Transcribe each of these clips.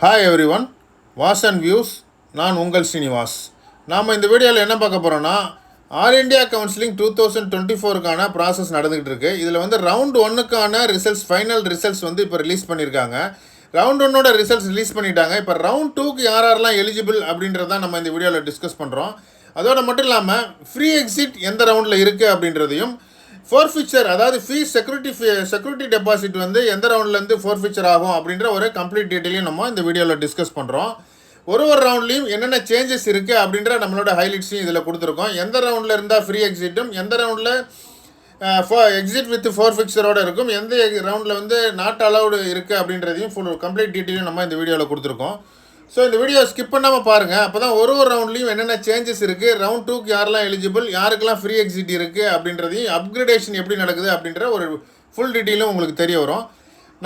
Hi every one, was and views. நான் உங்கள் ஸ்ரீனிவாஸ். நாம் இந்த வீடியோவில் என்ன பார்க்க போகிறோன்னா, ஆல் இண்டியா கவுன்சிலிங் 2024க்கான ப்ராசஸ் நடந்துகிட்டு இருக்கு. இதில் வந்து ரவுண்ட் 1க்கான ரிசல்ட்ஸ், ஃபைனல் ரிசல்ட்ஸ் வந்து இப்போ ரிலீஸ் பண்ணியிருக்காங்க. ரவுண்ட் 1ஓட ரிசல்ட்ஸ் ரிலீஸ் பண்ணிட்டாங்க. இப்போ ரவுண்ட் 2க்கு யாரெல்லாம் எலிஜிபிள் அப்படின்றத நம்ம இந்த வீடியோவில் டிஸ்கஸ் பண்ணுறோம். அதோட மட்டும் இல்லாமல் ஃப்ரீ எக்ஸிட் எந்த ரவுண்டில் இருக்குது அப்படின்றதையும், ஃபோர்ஃபிச்சர் அதாவது ஃபீஸ் செக்யூரிட்டி டெபாசிட் வந்து எந்த ரவுண்ட்லேருந்து ஃபோர்ஃபிச்சர் ஆகும் அப்படின்ற ஒரு கம்ப்ளீட் டீட்டெயிலையும் நம்ம இந்த வீடியோவில் டிஸ்கஸ் பண்ணுறோம். ஒரு ரவுண்ட்லேயும் என்னென்ன சேஞ்சஸ் இருக்குது அப்படின்ற நம்மளோட ஹைலைட்ஸையும் இதில் கொடுத்துருக்கோம். எந்த ரவுண்டில் இருந்தால் ஃப்ரீ எக்ஸிட்டும், எந்த ரவுண்டில் எக்ஸிட் வித் ஃபோர்ஃபிக்சரோடு இருக்கும், எந்த ரவுண்டில் வந்து நாட் அலவுடு இருக்குது அப்படின்றதையும் ஃபுல் கம்ப்ளீட் டீட்டெயிலும் நம்ம இந்த வீடியோவில் கொடுத்துருக்கோம். ஸோ இந்த வீடியோ ஸ்கிப் பண்ணாமல் பாருங்கள். அப்போ தான் ஒரு ரவுண்ட்லேயும் என்னென்ன சேஞ்சஸ் இருக்குது, ரவுண்ட் 2க்கு யாரெல்லாம் எலிஜிபிள், யாருக்கெல்லாம் ஃப்ரீ எக்ஸிட் இருக்குது அப்படின்றதையும், அப்கிரேடேஷன் எப்படி நடக்குது அப்படின்ற ஒரு ஃபுல் டீட்டெயிலும் உங்களுக்கு தெரிய வரும்.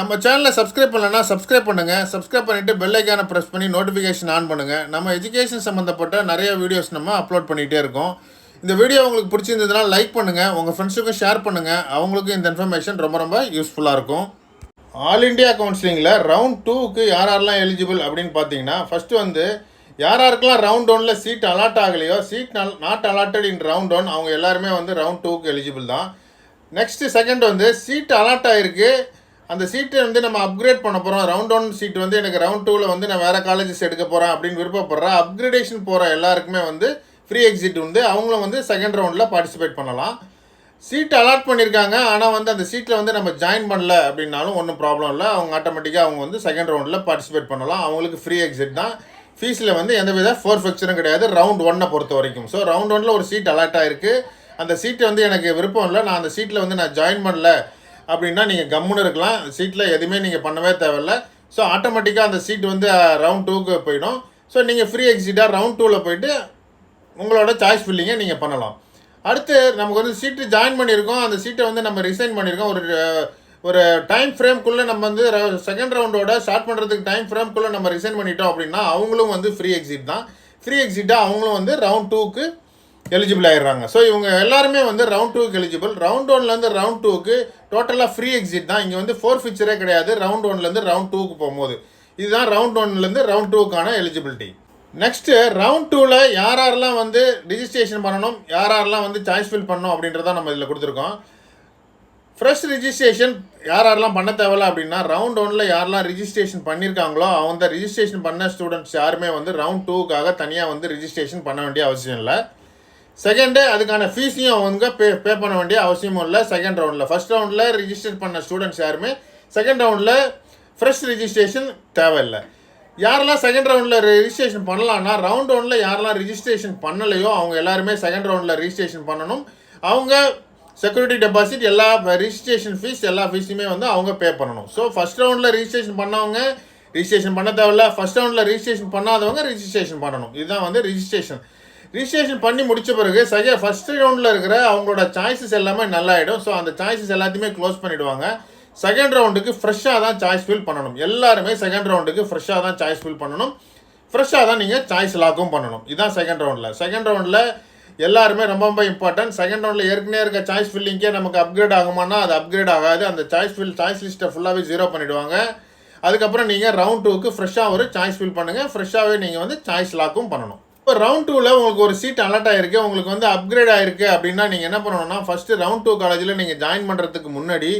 நம்ம சேனலை சப்ஸ்கிரைப் பண்ணலன்னா சப்ஸ்கிரைப் பண்ணுங்கள். சப்ஸ்கிரைப் பண்ணிவிட்டு பெல் ஐக்கானை ப்ரெஸ் பண்ணி நோட்டிஃபிகேஷன் ஆன் பண்ணுங்கள். நம்ம எஜுகேஷன் சம்மந்தப்பட்ட நிறைய வீடியோஸ் நம்ம அப்லோட் பண்ணிகிட்டே இருக்கோம். இந்த வீடியோ உங்களுக்கு பிடிச்சிருந்ததுனா லைக் பண்ணுங்கள், உங்கள் ஃப்ரெண்ட்ஸுக்கும் ஷேர் பண்ணுங்கள். அவங்களுக்கும் இந்த இன்ஃபர்மேஷன் ரொம்ப ரொம்ப யூஸ்ஃபுல்லாக இருக்கும். ஆல் இண்டியா கவுன்சிலிங்கில் ரவுண்ட் 2க்கு யாரெல்லாம் எலிஜிபிள் அப்படின்னு பார்த்தீங்கன்னா, ஃபஸ்ட்டு வந்து யாருக்கெல்லாம் ரவுண்ட் 1ல் சீட் அலாட் ஆகலையோ, seat not allotted in round 1, அவங்க எல்லாருமே வந்து ரவுண்ட் 2க்கு எலிஜிபிள் தான். நெக்ஸ்ட்டு செகண்ட் வந்து சீட் அலாட் ஆகிருக்கு, அந்த சீட்டை வந்து நம்ம அப்கிரேட் பண்ண போகிறோம். ரவுண்ட் 1 சீட் வந்து எனக்கு ரவுண்ட் 2ல் வந்து நான் வேறு காலேஜஸ் எடுக்க போகிறேன் அப்படின்னு விருப்பப்படுறேன். அப்கிரேடேஷன் போகிற எல்லாருக்குமே வந்து ஃப்ரீ எக்ஸிட் வந்து அவங்களும் வந்து செகண்ட் ரவுண்டில் பார்ட்டிசிபேட் பண்ணலாம். சீட் அலாட் பண்ணியிருக்காங்க, ஆனால் வந்து அந்த சீட்டில் வந்து நம்ம ஜாயின் பண்ணல அப்படின்னாலும் ஒன்றும் ப்ராப்ளம் இல்லை. அவங்க ஆட்டோமேட்டிக்காக அவங்க வந்து செகண்ட் ரவுண்டில் பார்ட்டிசிபேட் பண்ணலாம். அவங்களுக்கு ஃப்ரீ எக்ஸிட் தான். ஃபீஸில் வந்து எந்தவித ஃபோர்ஃபிக்சரும் கிடையாது ரவுண்ட் 1 பொறுத்த வரைக்கும். ஸோ ரவுண்ட் 1ல் ஒரு சீட் அலாட் ஆகிருக்கு, அந்த சீட்டு வந்து எனக்கு விருப்பம் இல்லை, நான் அந்த சீட்டில் வந்து நான் ஜாயின் பண்ணல அப்படின்னா நீங்கள் கம்முன்னு இருக்கலாம். சீட்டில் எதுவுமே நீங்கள் பண்ணவே தேவையில்லை. ஸோ ஆட்டோமேட்டிக்காக அந்த சீட் வந்து ரவுண்ட் 2க்கு போயிடும். ஸோ நீங்கள் ஃப்ரீ எக்ஸிட்டாக ரவுண்ட் 2வில் போயிட்டு உங்களோட சாய்ஸ் ஃபில்லிங்கை நீங்கள் பண்ணலாம். அடுத்து நமக்கு வந்து சீட்டு ஜாயின் பண்ணியிருக்கோம், அந்த சீட்டை வந்து நம்ம ரிசைன் பண்ணியிருக்கோம். ஒரு டைம் ஃப்ரேம்குள்ளே நம்ம வந்து செகண்ட் ரவுண்டோட ஸ்டார்ட் பண்ணுறதுக்கு டைம் ஃப்ரேம்குள்ளே நம்ம ரிசைன் பண்ணிட்டோம் அப்படின்னா அவங்களும் வந்து ஃப்ரீ எக்ஸிட் தான். ஃப்ரீ எக்ஸிட்டாக அவங்களும் வந்து ரவுண்ட் 2க்கு எலிஜிபிள் ஆகிடுறாங்க. ஸோ இவங்க எல்லாருமே வந்து ரவுண்ட் 2க்கு எலிஜிபிள். ரவுண்ட் 1லேருந்து ரவுண்ட் 2க்கு டோட்டலாக ஃப்ரீ எக்ஸிட் தான். இங்கே வந்து ஃபோர்ஃபிச்சரே கிடையாது ரவுண்ட் 1லேருந்து ரவுண்ட் 2க்கு போகும்போது. இதுதான் ரவுண்ட் 1லேருந்து ரவுண்ட் 2க்கான எலிஜிபிலிட்டி. நெக்ஸ்ட்டு ரவுண்ட் 2ல் யாரெல்லாம் வந்து ரிஜிஸ்ட்ரேஷன் பண்ணணும், யாரெல்லாம் வந்து சாய்ஸ் ஃபில் பண்ணணும் அப்படின்றத நம்ம இதில் கொடுத்துருக்கோம். ஃப்ரெஷ் ரிஜிஸ்ட்ரேஷன் யாரெல்லாம் பண்ண தேவையில்ல அப்படின்னா, ரவுண்ட் 1ல் யாரெல்லாம் ரிஜிஸ்ட்ரேஷன் பண்ணியிருக்காங்களோ அவங்க ரிஜிஸ்ட்ரேஷன் பண்ண ஸ்டூடெண்ட்ஸ் யாருமே வந்து ரவுண்ட் 2க்காக தனியாக வந்து ரிஜிஸ்ட்ரேஷன் பண்ண வேண்டிய அவசியம் இல்லை. செகண்டு அதுக்கான ஃபீஸையும் அவங்க பே பண்ண வேண்டிய அவசியமும் இல்லை செகண்ட் ரவுண்டில். ஃபஸ்ட் ரவுண்டில் ரிஜிஸ்டர் பண்ண ஸ்டூடெண்ட்ஸ் யாருமே செகண்ட் ரவுண்டில் ஃப்ரெஷ் ரிஜிஸ்ட்ரேஷன் தேவையில்லை. யாரெல்லாம் செகண்ட் ரவுண்டில் ரிஜிஸ்ட்ரேஷன் பண்ணலான்னா, ரவுண்ட் 1ல் யாரெல்லாம் ரிஜிஸ்ட்ரேஷன் பண்ணலையோ அவங்க எல்லாருமே செகண்ட் ரவுண்டில் ரிஜிஸ்ட்ரேஷன் பண்ணணும். அவங்க செக்யூரிட்டி டெபாசிட் எல்லா ரிஜிஸ்ட்ரேஷன் ஃபீஸ் எல்லா ஃபீஸுமே வந்து அவங்க பே பண்ணணும். ஸோ ஃபஸ்ட் ரவுண்டில் ரிஜிஸ்ட்ரேஷன் பண்ணவங்க ரிஜிஸ்ட்ரேஷன் பண்ண தேவையில்ல, ஃபஸ்ட் ரவுண்டில் ரிஜிஸ்ட்ரேஷன் பண்ணாதவங்க ரிஜிஸ்ட்ரேஷன் பண்ணணும். இதுதான் வந்து ரிஜிஸ்ட்ரேஷன் பண்ணி முடித்த பிறகு ஃபஸ்ட் ரவுண்டில் இருக்கிற அவங்களோட சாய்ஸஸ் எல்லாமே நல்லாயிடும். ஸோ அந்த சாய்ஸஸ் எல்லாத்தையுமே க்ளோஸ் பண்ணிவிடுவாங்க. செகண்ட் ரவுண்டுக்கு ஃப்ரெஷ்ஷாக தான் சாய்ஸ் ஃபில் பண்ணணும். எல்லாருமே செகண்ட் ரவுண்டுக்கு ஃப்ரெஷ்ஷாக தான் சாய்ஸ் ஃபில் பண்ணணும். ஃப்ரெஷ்ஷாக தான் நீங்கள் சாய்ஸ் லாக்கும் பண்ணணும். இதுதான் செகண்ட் ரவுண்டில் எல்லாருமே ரொம்ப ரொம்ப இம்பார்ட்டன்ட். செகண்ட் ரவுண்டில் ஏற்கனவே இருக்க சாய்ஸ் ஃபில்லிங்கே நமக்கு அப்கிரேட் ஆகுமானா அது அப்கிரேட் ஆகாது. அந்த சாய்ஸ் லிஸ்ட்டை ஃபுல்லாகவே 0 பண்ணிவிடுவாங்க. அதுக்கப்புறம் நீங்கள் ரவுண்ட் 2க்கு ஃப்ரெஷ்ஷாக ஒரு சாய்ஸ் ஃபில் பண்ணுங்கள். ஃப்ரெஷ்ஷாகவே நீங்கள் வந்து சாய்ஸ் லாக்கும் பண்ணணும். இப்போ ரவுண்ட் 2ல் உங்களுக்கு ஒரு சீட் அலாட் ஆகிருக்கு, உங்களுக்கு வந்து அப்கிரேட் ஆகிருக்கு அப்படின்னா நீங்கள் என்ன பண்ணணும்னா, ஃபஸ்ட்டு ரவுண்ட் 2 காலேஜில் நீங்கள் ஜாயின் பண்ணுறதுக்கு முன்னாடி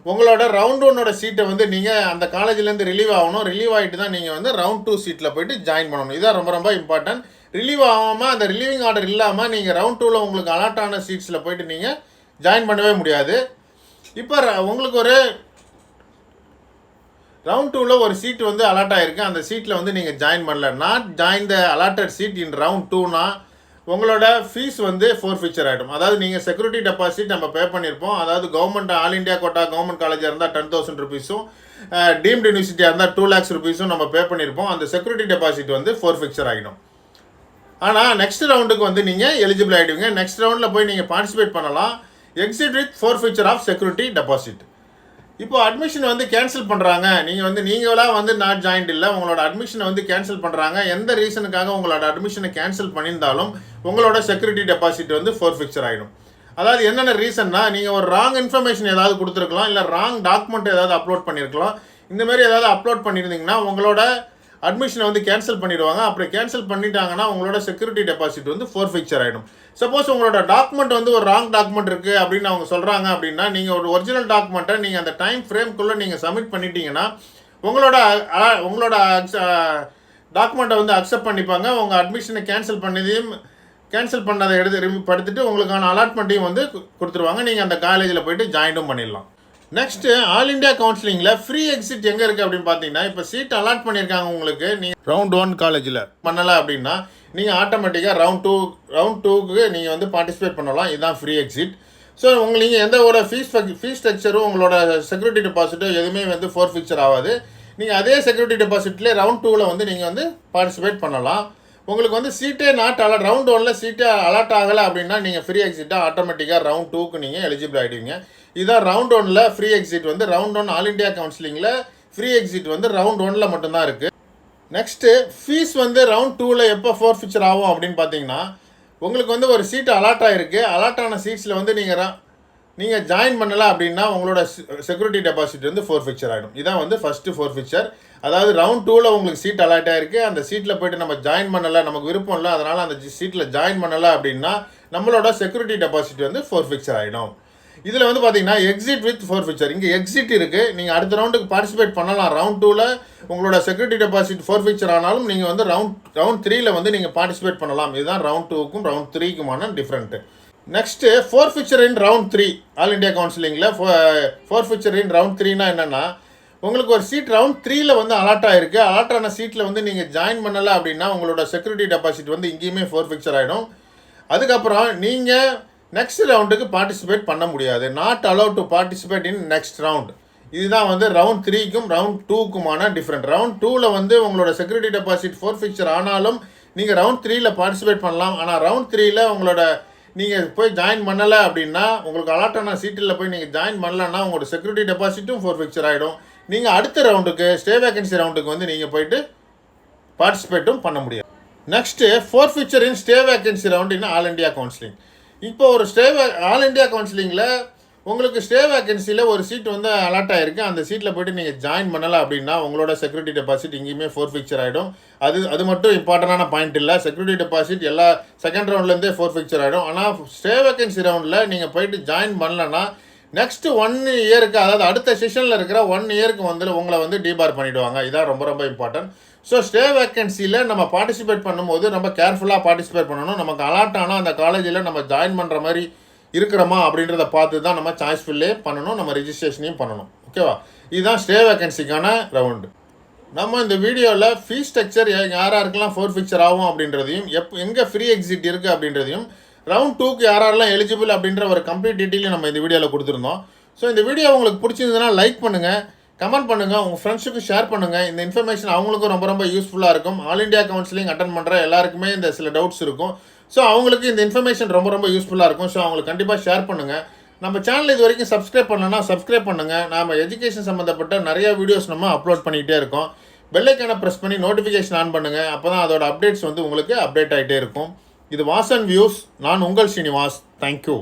உங்களோட ரவுண்ட் 1ஓட சீட்டை வந்து நீங்கள் அந்த காலேஜ்லேருந்து ரிலீவ் ஆகணும். ரிலீவ் ஆகிட்டு தான் நீங்கள் வந்து ரவுண்ட் 2 சீட்டில் போய்ட்டு ஜாயின் பண்ணணும். இதுதான் ரொம்ப ரொம்ப இம்பார்ட்டன்ட். ரிலீவ் ஆகாமல் அந்த ரிலீவிங் ஆர்டர் இல்லாமல் நீங்கள் ரவுண்ட் 2ல் உங்களுக்கு அலாட் ஆன சீட்ஸில் போய்ட்டு நீங்கள் ஜாயின் பண்ணவே முடியாது. இப்போ உங்களுக்கு ஒரு ரவுண்ட் 2ல் ஒரு சீட் வந்து அலாட் ஆகிருக்கு, அந்த சீட்டில் வந்து நீங்கள் ஜாயின் பண்ணல, not join the allotted seat in round 2னா உங்களோட ஃபீஸ் வந்து ஃபோர்ஃபிச்சர் ஆகிடும். அதாவது நீங்கள் செக்யூரிட்டி டெபாசிட் நம்ம பே பண்ணியிருப்போம். அதாவது government all India quota government காலேஜாக இருந்தால் 10,000 ருபீஸும், டீம்டு யூனிவர்சிட்டியாக இருந்தால் 2 lakhs ருபீஸும் நம்ம பே பண்ணியிருப்போம். அந்த செக்யூரிட்டி டெபாசிட் வந்து ஃபோர்ஃபிக்சர் ஆகிடும். ஆனால் நெக்ஸ்ட் ரவுண்டுக்கு வந்து நீங்கள் எலிஜிபிள் ஆகிடுவீங்க. நெக்ஸ்ட் ரவுண்டில் போய் நீங்கள் பார்ட்டிசிபேட் பண்ணலாம். Exit with forfeiture of security deposit. இப்போ அட்மிஷன் வந்து கேன்சல் பண்ணுறாங்க, நீங்களாக வந்து நாட் ஜாயின்ட் இல்லை, உங்களோட அட்மிஷனை வந்து கேன்சல் பண்ணுறாங்க. எந்த ரீசனுக்காக உங்களோட அட்மிஷனை கேன்சல் பண்ணியிருந்தாலும் உங்களோட செக்யூரிட்டி டெபாசிட் வந்து ஃபோர்ஃபிக்சர் ஆகிடும். அதாவது என்னென்ன ரீசன்னா, நீங்கள் ஒரு ராங் இன்ஃபர்மேஷன் ஏதாவது கொடுத்துருக்கலாம், இல்லை ராங் டாக்குமெண்ட் ஏதாவது அப்லோட் பண்ணியிருக்கலாம். இந்தமாரி ஏதாவது அப்லோட் பண்ணியிருந்தீங்கன்னா உங்களோட அட்மிஷனை வந்து கேன்சல் பண்ணிடுவாங்க. அப்படி கேன்சல் பண்ணிட்டாங்கன்னா உங்களோட செக்யூரிட்டி டெபாசிட் வந்து ஃபோர்ஃபைச்சர் ஆகிடும். சப்போஸ் உங்களோட டாக்குமெண்ட் வந்து ஒரு ராங் டாக்குமெண்ட் இருக்குது அப்படின்னு அவங்க சொல்கிறாங்க அப்படின்னா, நீங்கள் ஒரு ஒரிஜினல் டாக்குமெண்ட்டை நீங்கள் அந்த டைம் ஃப்ரேம்குள்ளே நீங்கள் சப்மிட் பண்ணிட்டீங்கன்னா உங்களோட டாக்குமெண்ட்டை வந்து அக்செப்ட் பண்ணிப்பாங்க. உங்கள் அட்மிஷனை கேன்சல் பண்ணதை படுத்துட்டு உங்களுக்கான அலாட்மெண்ட்டையும் வந்து கொடுத்துருவாங்க. நீங்கள் அந்த காலேஜில் போய்ட்டு ஜாயினும் பண்ணிடலாம். நெக்ஸ்ட்டு ஆல் இண்டியா கவுன்சிலிங்கில் ஃப்ரீ எக்ஸிட் எங்கே இருக்குது அப்படின்னு பார்த்தீங்கன்னா, இப்போ சீட் அலாட் பண்ணியிருக்காங்க உங்களுக்கு. நீங்கள் ரவுண்ட் 1 காலேஜில் பண்ணலை அப்படின்னா நீங்கள் ஆட்டோமேட்டிக்காக ரவுண்ட் 2க்கு நீங்கள் வந்து பார்ட்டிசிபேட் பண்ணலாம். இதுதான் ஃப்ரீ எக்ஸிட். ஸோ நீங்கள் எந்த ஒரு ஃபீஸ் ஸ்ட்ரக்சரும் உங்களோட செக்யூரிட்டி டெபாசிட்டோ எதுவுமே வந்து ஃபோர்ஃபிக்சர் ஆகாது. நீங்கள் அதே செக்யூரிட்டி டெபாசிட்லேயே ரவுண்ட் 2ல் வந்து நீங்கள் வந்து பார்ட்டிசிபேட் பண்ணலாம். உங்களுக்கு வந்து சீட்டே ரவுண்ட் 1ல் சீட்டே அலாட் ஆகலை அப்படின்னா நீங்கள் ஃப்ரீ எக்ஸிட்டாக ஆட்டோமேட்டிக்காக ரவுண்ட் 2க்கு நீங்கள் எலிஜிபிள் ஆகிடுவீங்க. இதுதான் ரவுண்ட் 1ல் ஃப்ரீ எக்ஸிட் வந்து ரவுண்ட் 1 ஆல் இண்டியா கவுன்சிலிங்கில் ஃப்ரீ எக்ஸிட் வந்து ரவுண்ட் 1ல் மட்டும்தான் இருக்குது. நெக்ஸ்ட்டு ஃபீஸ் வந்து ரவுண்ட் 2ல் எப்போ ஃபோர்ஃபிக்சர் ஆகும் அப்படின்னு பார்த்தீங்கன்னா, உங்களுக்கு வந்து ஒரு சீட்டு அலாட் ஆகிருக்கு. அலாட் ஆன சீட்ஸில் வந்து நீங்கள் ஜாயின் பண்ணலை அப்படின்னா உங்களோட செக்யூரிட்டி டெபாசிட் வந்து ஃபோர்ஃபிக்சர் ஆகிடும். இதான் வந்து ஃபஸ்ட்டு ஃபோர்ஃபிக்சர். அதாவது ரவுண்ட் 2ல் உங்களுக்கு சீட் அலாட் ஆகிருக்கு. அந்த சீட்டில் போய்ட்டு நம்ம ஜாயின் பண்ணலை, நமக்கு விருப்பம் இல்லை, அதனால் அந்த சீட்டில் ஜாயின் பண்ணலை அப்படின்னா நம்மளோட செக்யூரிட்டி டெபாசிட் வந்து ஃபோர்ஃபிக்சர் ஆகிடும். இதில் வந்து பார்த்தீங்கன்னா எக்ஸிட் வித் ஃபோர்ஃபிக்சர், இங்கே எக்ஸிட் இருக்குது. நீங்கள் அடுத்த ரவுண்டுக்கு பார்ட்டிசிபேட் பண்ணலாம். ரவுண்ட் 2ல் உங்களோட செக்யூரிட்டி டெபாசிட் ஃபோர்ஃபிக்சர் ஆனாலும் நீங்கள் வந்து ரவுண்ட் 3ல் வந்து நீங்கள் பார்ட்டிசிபேட் பண்ணலாம். இதுதான் ரவுண்ட் 2க்கும் ரவுண்ட் 3க்குமான different. Next forfeiture in round 3 all India கவுன்சிலிங்கில் ஃபோர்ஃபிக்சர் இன் ரவுண்ட் 3னா என்னென்னா, உங்களுக்கு ஒரு சீட் ரவுண்ட் 3ல் வந்து அலாட் ஆகிருக்கு. அலாட் ஆன சீட்டில் வந்து நீங்கள் ஜாயின் பண்ணலை அப்படின்னா உங்களோட செக்யூரிட்டி டெபாசிட் வந்து இங்கேயுமே ஃபோர்ஃபிக்சர் ஆகிடும். அதுக்கப்புறம் நீங்கள் நெக்ஸ்ட் ரவுண்டுக்கு பார்ட்டிசிபேட் பண்ண முடியாது. Not allowed to participate in next round. இதுதான் வந்து ரவுண்ட் 3க்கும் ரவுண்ட் 2க்குமான டிஃப்ரெண்ட். ரவுண்ட் 2ல் வந்து உங்களோட செக்யூரிட்டி டெபாசிட் ஃபோர்ஃபிக்சர் ஆனாலும் நீங்கள் ரவுண்ட் 3ல் பார்ட்டிசிபேட் பண்ணலாம். ஆனால் ரவுண்ட் 3ல் நீங்கள் போய் ஜாயின் பண்ணலை அப்படின்னா, உங்களுக்கு அலாட்டான சீட்டில் போய் நீங்கள் ஜாயின் பண்ணலன்னா உங்களோட செக்யூரிட்டி டெபாசிட்டும் ஃபோர்ஃபிக்சர் ஆகிடும். நீங்கள் அடுத்த ரவுண்டுக்கு ஸ்டே வேகன்சி ரவுண்டுக்கு வந்து நீங்கள் போய்ட்டு பார்ட்டிசிபேட்டும் பண்ண முடியாது. Next forfeiture in stay vacancy round in all India counselling. இப்போ ஒரு ஆல் இண்டியா கவுன்சிலிங்கில் உங்களுக்கு ஸ்டே வேகன்சியில் ஒரு சீட் வந்து அலாட் ஆகிருக்கு. அந்த சீட்டில் போய்ட்டு நீங்கள் ஜாயின் பண்ணலை அப்படின்னா உங்களோட செக்யூரிட்டி டெபாசிட் இங்கேயுமே ஃபோர்ஃபிக்சர் ஆகிடும். அது மட்டும் இம்பார்ட்டண்டான பாயிண்ட் இல்லை. செக்யூரிட்டி டெபாசிட் எல்லா செகண்ட் ரவுண்ட்லேருந்தே ஃபோர்ஃபிக்சர் ஆகிடும். ஆனால் ஸ்டே வேகன்சி ரவுண்டில் நீங்கள் போய்ட்டு ஜாயின் பண்ணலன்னா நெக்ஸ்ட்டு 1 இயருக்கு, அதாவது அடுத்த செஷனில் இருக்கிற 1 இயருக்கு வந்து உங்களை வந்து டிபார் பண்ணிவிடுவாங்க. இதான் ரொம்ப ரொம்ப இம்பார்ட்டன்ட். ஸோ ஸ்டே வேக்கன்சியில் நம்ம பார்ட்டிசிபேட் பண்ணும்போது நம்ம கேர்ஃபுல்லாக பார்ட்டிசிபேட் பண்ணணும். நமக்கு அலாட் ஆனால் அந்த காலேஜில் நம்ம ஜாயின் பண்ணுற மாதிரி இருக்கிறோமா அப்படின்றத பார்த்து தான் நம்ம சாய்ஸ் ஃபில்லே பண்ணணும், நம்ம ரிஜிஸ்ட்ரேஷனையும் பண்ணணும். ஓகேவா? இதுதான் ஸ்டே வேக்கன்சிக்கான ரவுண்டு. நம்ம இந்த வீடியோவில் ஃபீஸ் ஸ்ட்ரக்சர் யாருக்கெல்லாம் ஃபோர்ஃபிக்சர் ஆகும் அப்படின்றதையும் எங்கே ஃப்ரீ எக்ஸிட் இருக்குது அப்படின்றதையும் ரவுண்ட் 2க்கு யாரெல்லாம் எலிஜிபிள் அப்படின்ற ஒரு கம்ப்ளீட் டீட்டெயிலும் நம்ம இந்த வீடியோவில் கொடுத்துருந்தோம். ஸோ இந்த வீடியோ உங்களுக்கு பிடிச்சிருந்ததுன்னா லைக் பண்ணுங்கள், கமெண்ட் பண்ணுங்கள், உங்கள் ஃப்ரெண்ட்ஸுக்கு ஷேர் பண்ணுங்கள். இந்த இன்ஃபர்மேஷன் அவங்களுக்கும் ரொம்ப ரொம்ப யூஸ்ஃபுல்லாக இருக்கும். ஆல் இண்டியா கவுன்சிலிங் அட்டன் பண்ணுற எல்லாருக்குமே இந்த சில டவுட்ஸ் இருக்கும். ஸோ அவங்களுக்கு இந்த இன்ஃபர்மேஷன் ரொம்ப ரொம்ப யூஸ்ஃபுல்லாக இருக்கும். ஸோ அவங்களுக்கு கண்டிப்பாக ஷேர் பண்ணுங்கள். நம்ம சேனல் இது வரைக்கும் சப்ஸ்கிரைப் பண்ணலன்னா சப்ஸ்கிரைப் பண்ணுங்கள். நாம் எஜுகேஷன் சம்மந்தப்பட்ட நிறையா வீடியோஸ் நம்ம அப்லோட் பண்ணிகிட்டே இருக்கோம். பெல் ஐக்கானை ப்ரெஸ் பண்ணி நோட்டிஃபிகேஷன் ஆன் பண்ணுங்கள். அப்போ தான் அதோட அப்டேட்ஸ் வந்து உங்களுக்கு அப்டேட் ஆகிட்டே இருக்கும். இது வாசன் வியூஸ். நான் உங்கள் ஸ்ரீனிவாஸ். தேங்க்யூ.